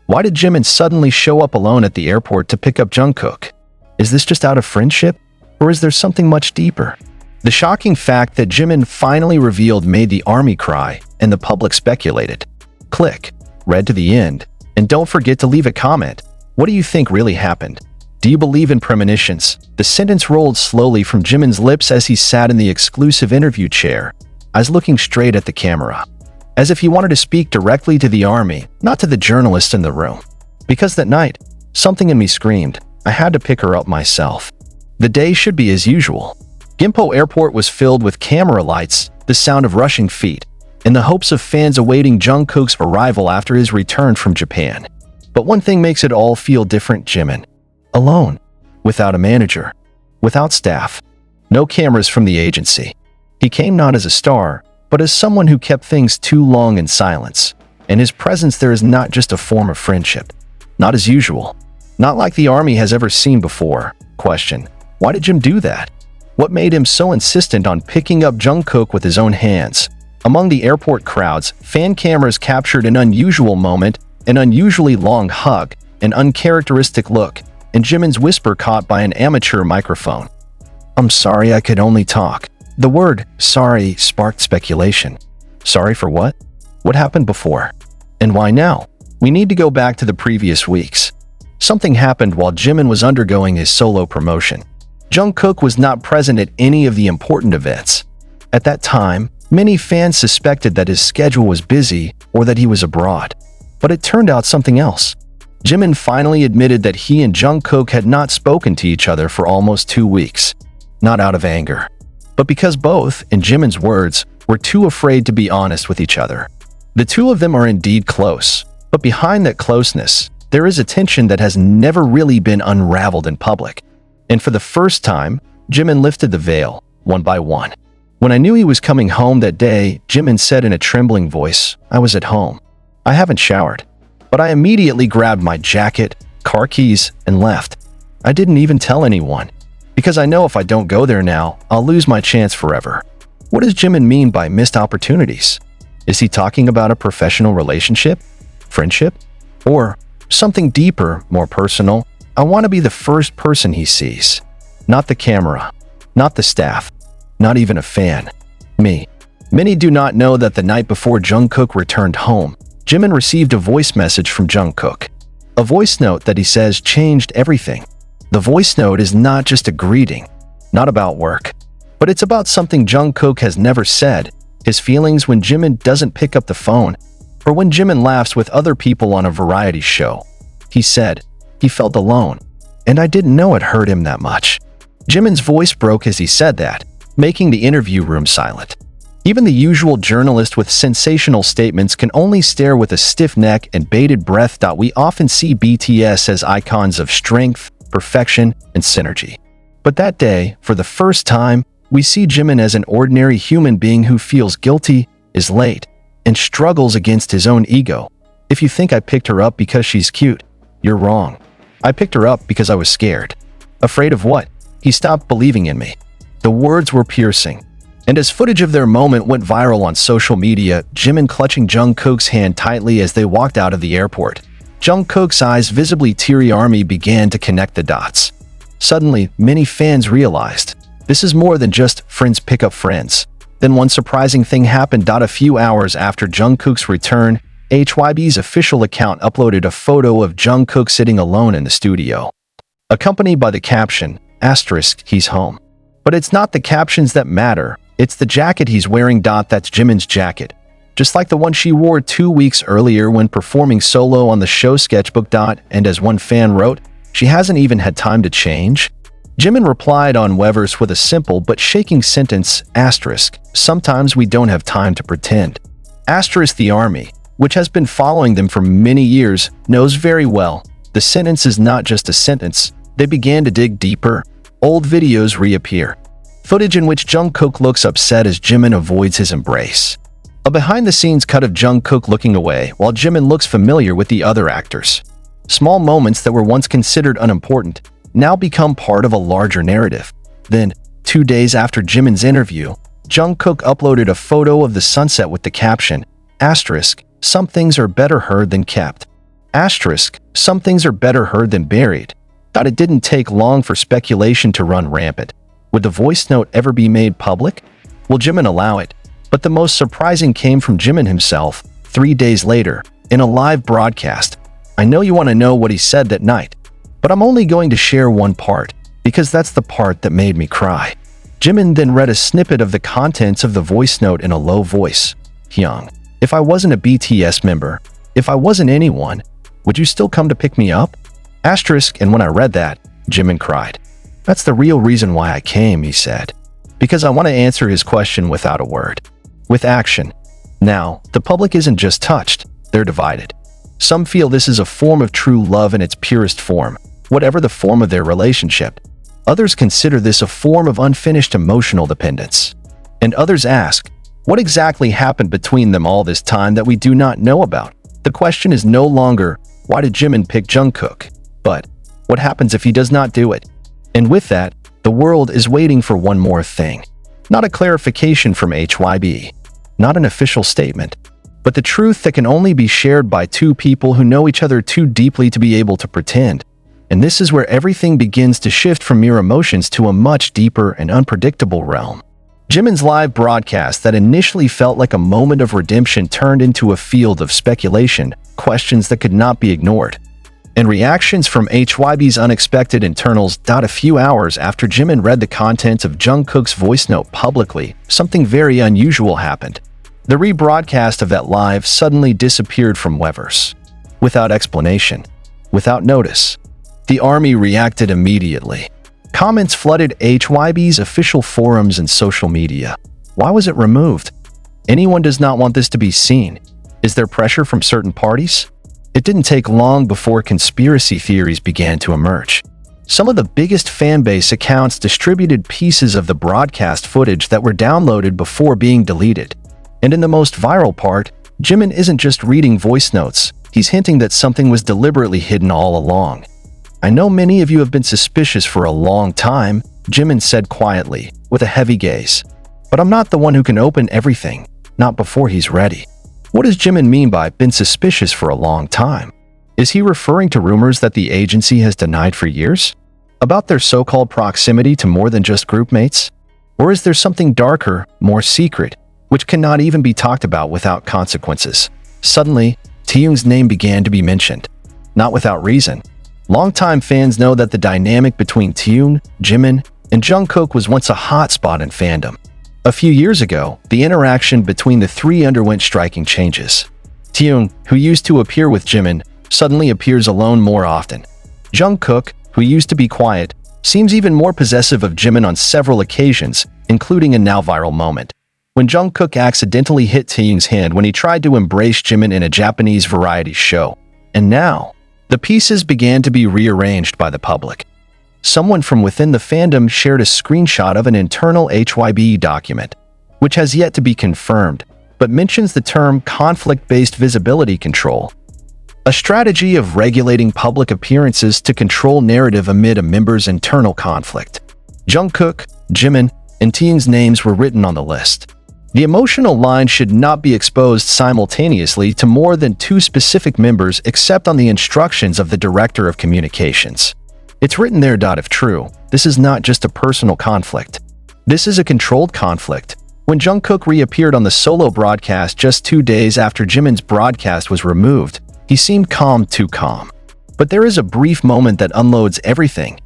Why did Jimin suddenly show up alone at the airport to pick up Jungkook? Is this just out of friendship? Or is there something much deeper? The shocking fact that Jimin finally revealed made the army cry, and the public speculated. Click, read to the end, and don't forget to leave a comment. What do you think really happened? Do you believe in premonitions? The sentence rolled slowly from Jimin's lips as he sat in the exclusive interview chair, eyes looking straight at the camera, as if he wanted to speak directly to the army, not to the journalist in the room. Because that night, something in me screamed, I had to pick her up myself. The day should be as usual. Gimpo Airport was filled with camera lights, the sound of rushing feet, in the hopes of fans awaiting Jungkook's arrival after his return from Japan. But one thing makes it all feel different: Jimin. Alone. Without a manager. Without staff. No cameras from the agency. He came not as a star, but as someone who kept things too long in silence. And his presence there is not just a form of friendship. Not as usual. Not like the army has ever seen before. Question: why did Jim do that? What made him so insistent on picking up Jungkook with his own hands? Among the airport crowds, fan cameras captured an unusual moment, an unusually long hug, an uncharacteristic look, and Jimin's whisper caught by an amateur microphone. I'm sorry, I could only talk. The word sorry sparked speculation. Sorry for what? What happened before? And why now? We need to go back to the previous weeks. Something happened while Jimin was undergoing his solo promotion. Jungkook was not present at any of the important events. At that time, many fans suspected that his schedule was busy or that he was abroad. But it turned out something else. Jimin finally admitted that he and Jungkook had not spoken to each other for almost 2 weeks. Not out of anger, but because both, in Jimin's words, were too afraid to be honest with each other. The two of them are indeed close, but behind that closeness, there is a tension that has never really been unraveled in public. And for the first time, Jimin lifted the veil, one by one. When I knew he was coming home that day, Jimin said in a trembling voice, I was at home. I haven't showered. But I immediately grabbed my jacket, car keys, and left. I didn't even tell anyone, because I know if I don't go there now, I'll lose my chance forever. What does Jimin mean by missed opportunities? Is he talking about a professional relationship? Friendship? Or something deeper, more personal? I want to be the first person he sees. Not the camera. Not the staff. Not even a fan. Me. Many do not know that the night before Jungkook returned home, Jimin received a voice message from Jungkook. A voice note that he says changed everything. The voice note is not just a greeting, not about work, but it's about something Jungkook has never said, his feelings when Jimin doesn't pick up the phone, or when Jimin laughs with other people on a variety show. He said he felt alone, and I didn't know it hurt him that much. Jimin's voice broke as he said that, making the interview room silent. Even the usual journalist with sensational statements can only stare with a stiff neck and bated breath. We often see BTS as icons of strength, perfection, and synergy. But that day, for the first time, we see Jimin as an ordinary human being who feels guilty, is late, and struggles against his own ego. If you think I picked her up because she's cute, you're wrong. I picked her up because I was scared. Afraid of what? He stopped believing in me. The words were piercing. And as footage of their moment went viral on social media, Jimin clutching Jungkook's hand tightly as they walked out of the airport. Jungkook's eyes, visibly teary, army began to connect the dots. Suddenly, many fans realized, this is more than just friends pick up friends. Then one surprising thing happened. A few hours after Jungkook's return, HYB's official account uploaded a photo of Jungkook sitting alone in the studio, accompanied by the caption, "he's home." But it's not the captions that matter, it's the jacket he's wearing. That's Jimin's jacket, just like the one she wore 2 weeks earlier when performing solo on the show Sketchbook. And as one fan wrote, she hasn't even had time to change. Jimin replied on Weverse with a simple but shaking sentence, sometimes we don't have time to pretend. The army, which has been following them for many years, knows very well the sentence is not just a sentence. They began to dig deeper. Old videos reappear. Footage in which Jungkook looks upset as Jimin avoids his embrace. A behind-the-scenes cut of Jungkook looking away while Jimin looks familiar with the other actors. Small moments that were once considered unimportant now become part of a larger narrative. Then, 2 days after Jimin's interview, Jungkook uploaded a photo of the sunset with the caption, "Some things are better heard than kept." Asterisk, some things are better heard than buried. Thought it didn't take long for speculation to run rampant. Would the voice note ever be made public? Will Jimin allow it? But the most surprising came from Jimin himself, 3 days later, in a live broadcast. I know you want to know what he said that night, but I'm only going to share one part, because that's the part that made me cry. Jimin then read a snippet of the contents of the voice note in a low voice. Hyung, if I wasn't a BTS member, if I wasn't anyone, would you still come to pick me up? Asterisk, and when I read that, Jimin cried. That's the real reason why I came, he said. Because I want to answer his question without a word. With action. Now, the public isn't just touched, they're divided. Some feel this is a form of true love in its purest form, whatever the form of their relationship. Others consider this a form of unfinished emotional dependence. And others ask, what exactly happened between them all this time that we do not know about? The question is no longer, why did Jimin pick Jungkook? But, what happens if he does not do it? And with that, the world is waiting for one more thing. Not a clarification from HYB. Not an official statement. But the truth that can only be shared by two people who know each other too deeply to be able to pretend. And this is where everything begins to shift from mere emotions to a much deeper and unpredictable realm. Jimin's live broadcast that initially felt like a moment of redemption turned into a field of speculation, questions that could not be ignored. And reactions from HYB's unexpected internals. A few hours after Jimin read the contents of Jungkook's voice note publicly, something very unusual happened. The rebroadcast of that live suddenly disappeared from Weverse. Without explanation. Without notice. The army reacted immediately. Comments flooded HYB's official forums and social media. Why was it removed? Anyone does not want this to be seen. Is there pressure from certain parties? It didn't take long before conspiracy theories began to emerge. Some of the biggest fanbase accounts distributed pieces of the broadcast footage that were downloaded before being deleted. And in the most viral part, Jimin isn't just reading voice notes, he's hinting that something was deliberately hidden all along. I know many of you have been suspicious for a long time, Jimin said quietly, with a heavy gaze. But I'm not the one who can open everything, not before he's ready. What does Jimin mean by been suspicious for a long time? Is he referring to rumors that the agency has denied for years? About their so-called proximity to more than just groupmates? Or is there something darker, more secret, which cannot even be talked about without consequences? Suddenly, Taehyung's name began to be mentioned. Not without reason. Longtime fans know that the dynamic between Taehyung, Jimin, and Jungkook was once a hotspot in fandom. A few years ago, the interaction between the three underwent striking changes. Taehyung, who used to appear with Jimin, suddenly appears alone more often. Jungkook, who used to be quiet, seems even more possessive of Jimin on several occasions, including a now viral moment, when Jungkook accidentally hit Taehyung's hand when he tried to embrace Jimin in a Japanese variety show. And now, the pieces began to be rearranged by the public. Someone from within the fandom shared a screenshot of an internal HYB document, which has yet to be confirmed, but mentions the term conflict-based visibility control, a strategy of regulating public appearances to control narrative amid a member's internal conflict. Jungkook, Jimin, and Taehyung's names were written on the list. The emotional line should not be exposed simultaneously to more than two specific members except on the instructions of the Director of Communications. It's written there. If true, this is not just a personal conflict. This is a controlled conflict. When Jungkook reappeared on the solo broadcast just 2 days after Jimin's broadcast was removed, he seemed calm, too calm. But there is a brief moment that unloads everything.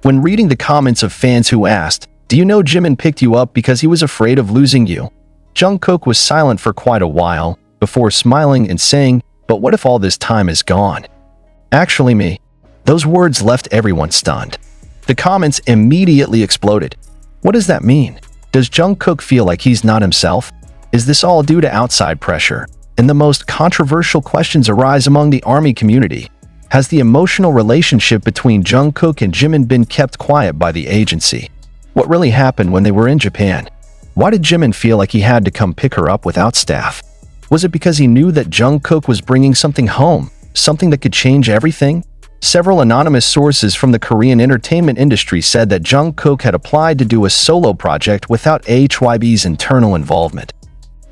When reading the comments of fans who asked, "Do you know Jimin picked you up because he was afraid of losing you?" Jungkook was silent for quite a while, before smiling and saying, "But what if all this time is gone?" Actually me. Those words left everyone stunned. The comments immediately exploded. What does that mean? Does Jungkook feel like he's not himself? Is this all due to outside pressure? And the most controversial questions arise among the ARMY community. Has the emotional relationship between Jungkook and Jimin been kept quiet by the agency? What really happened when they were in Japan? Why did Jimin feel like he had to come pick her up without staff? Was it because he knew that Jungkook was bringing something home, something that could change everything? Several anonymous sources from the Korean entertainment industry said that Jungkook had applied to do a solo project without HYB's internal involvement.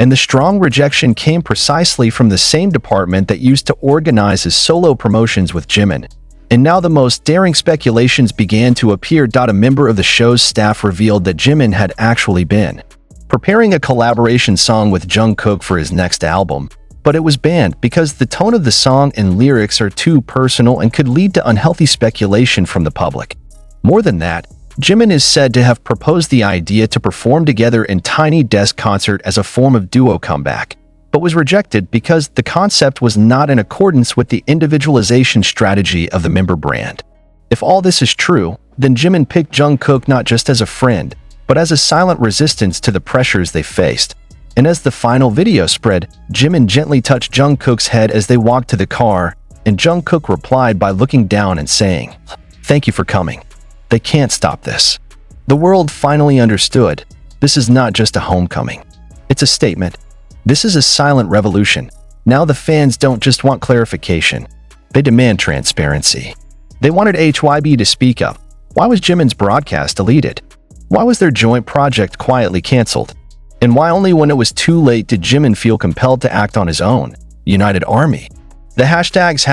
And the strong rejection came precisely from the same department that used to organize his solo promotions with Jimin. And now the most daring speculations began to appear. A member of the show's staff revealed that Jimin had actually been preparing a collaboration song with Jungkook for his next album, but it was banned because the tone of the song and lyrics are too personal and could lead to unhealthy speculation from the public. More than that, Jimin is said to have proposed the idea to perform together in Tiny Desk concert as a form of duo comeback, but was rejected because the concept was not in accordance with the individualization strategy of the member brand. If all this is true, then Jimin picked Jungkook not just as a friend, but as a silent resistance to the pressures they faced. And as the final video spread, Jimin gently touched Jungkook's head as they walked to the car, and Jungkook replied by looking down and saying, "Thank you for coming. They can't stop this." The world finally understood. This is not just a homecoming. It's a statement. This is a silent revolution. Now the fans don't just want clarification. They demand transparency. They wanted HYB to speak up. Why was Jimin's broadcast deleted? Why was their joint project quietly cancelled? And why only when it was too late did Jimin feel compelled to act on his own? United Army. The hashtags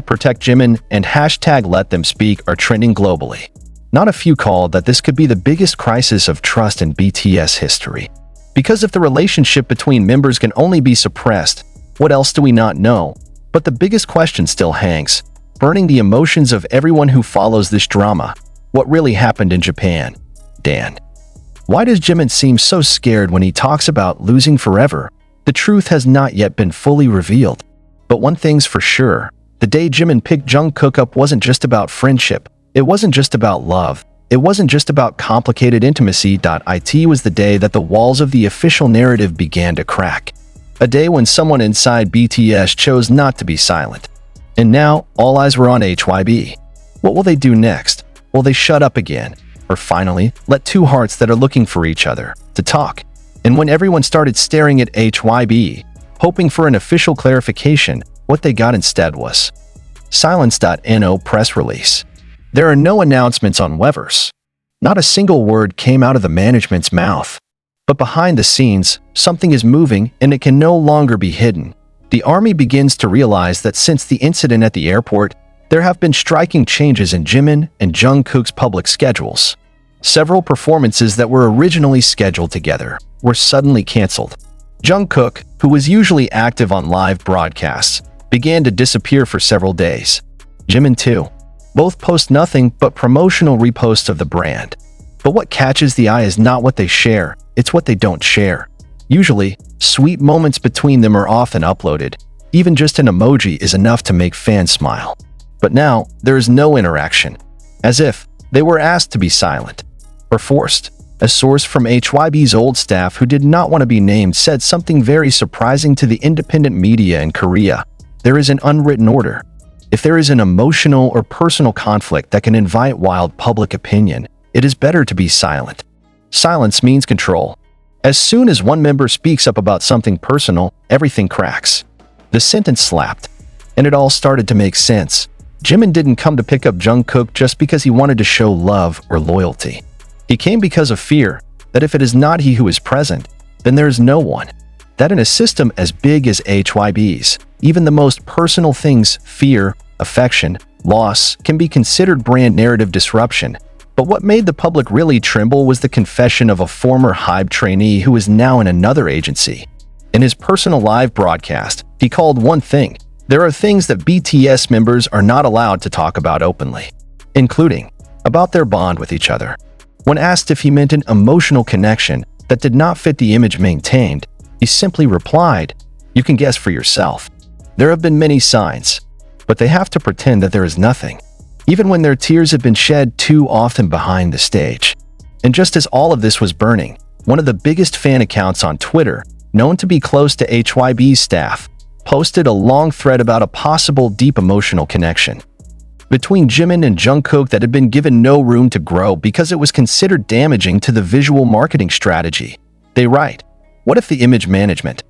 #ProtectJimin and #LetThemSpeak are trending globally. Not a few called that this could be the biggest crisis of trust in BTS history. Because if the relationship between members can only be suppressed, what else do we not know? But the biggest question still hangs, burning the emotions of everyone who follows this drama. What really happened in Japan? Dan. Why does Jimin seem so scared when he talks about losing forever? The truth has not yet been fully revealed. But one thing's for sure, the day Jimin picked Jungkook up wasn't just about friendship. It wasn't just about love. It wasn't just about complicated intimacy. It was the day that the walls of the official narrative began to crack. A day when someone inside BTS chose not to be silent. And now, all eyes were on HYB. What will they do next? Will they shut up again? Or finally, let two hearts that are looking for each other to talk? And when everyone started staring at HYB, hoping for an official clarification, what they got instead was silence. No press release. There are no announcements on Weverse. Not a single word came out of the management's mouth. But behind the scenes, something is moving and it can no longer be hidden. The army begins to realize that since the incident at the airport, there have been striking changes in Jimin and Jungkook's public schedules. Several performances that were originally scheduled together were suddenly cancelled. Jungkook, who was usually active on live broadcasts, began to disappear for several days. Jimin too. Both post nothing but promotional reposts of the brand. But what catches the eye is not what they share, it's what they don't share. Usually, sweet moments between them are often uploaded. Even just an emoji is enough to make fans smile. But now, there is no interaction. As if they were asked to be silent. Or forced. A source from HYB's old staff who did not want to be named said something very surprising to the independent media in Korea. There is an unwritten order. If there is an emotional or personal conflict that can invite wild public opinion, it is better to be silent. Silence means control. As soon as one member speaks up about something personal, everything cracks. The sentence slapped. And it all started to make sense. Jimin didn't come to pick up Jungkook just because he wanted to show love or loyalty. He came because of fear, that if it is not he who is present, then there is no one. That in a system as big as HYB's, even the most personal things, fear, affection, loss, can be considered brand narrative disruption. But what made the public really tremble was the confession of a former HYBE trainee who is now in another agency. In his personal live broadcast, he called one thing: there are things that BTS members are not allowed to talk about openly, including about their bond with each other. When asked if he meant an emotional connection that did not fit the image maintained, he simply replied, "You can guess for yourself. There have been many signs, but they have to pretend that there is nothing, even when their tears have been shed too often behind the stage." And just as all of this was burning, one of the biggest fan accounts on Twitter, known to be close to HYB's staff, posted a long thread about a possible deep emotional connection between Jimin and Jungkook that had been given no room to grow because it was considered damaging to the visual marketing strategy. They write, "What if the image management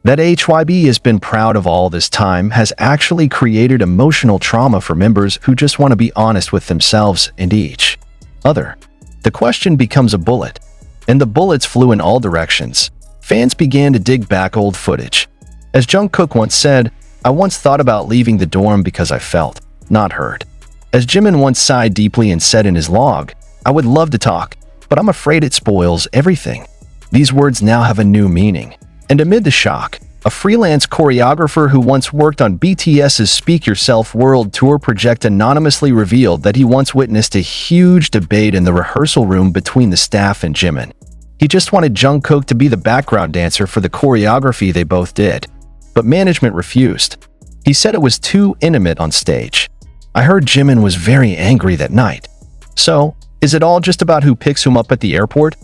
that HYB has been proud of all this time has actually created emotional trauma for members who just want to be honest with themselves and each other?" The question becomes a bullet, and the bullets flew in all directions. Fans began to dig back old footage. As Jungkook once said, "I once thought about leaving the dorm because I felt not heard." As Jimin once sighed deeply and said in his log, "I would love to talk, but I'm afraid it spoils everything." These words now have a new meaning. And amid the shock, a freelance choreographer who once worked on BTS's Speak Yourself World Tour project anonymously revealed that he once witnessed a huge debate in the rehearsal room between the staff and Jimin. He just wanted Jungkook to be the background dancer for the choreography they both did, but management refused. He said it was too intimate on stage. I heard Jimin was very angry that night. So, is it all just about who picks whom up at the airport?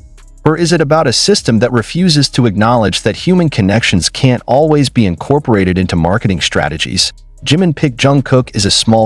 Or is it about a system that refuses to acknowledge that human connections can't always be incorporated into marketing strategies? Jimin picked Jungkook is a small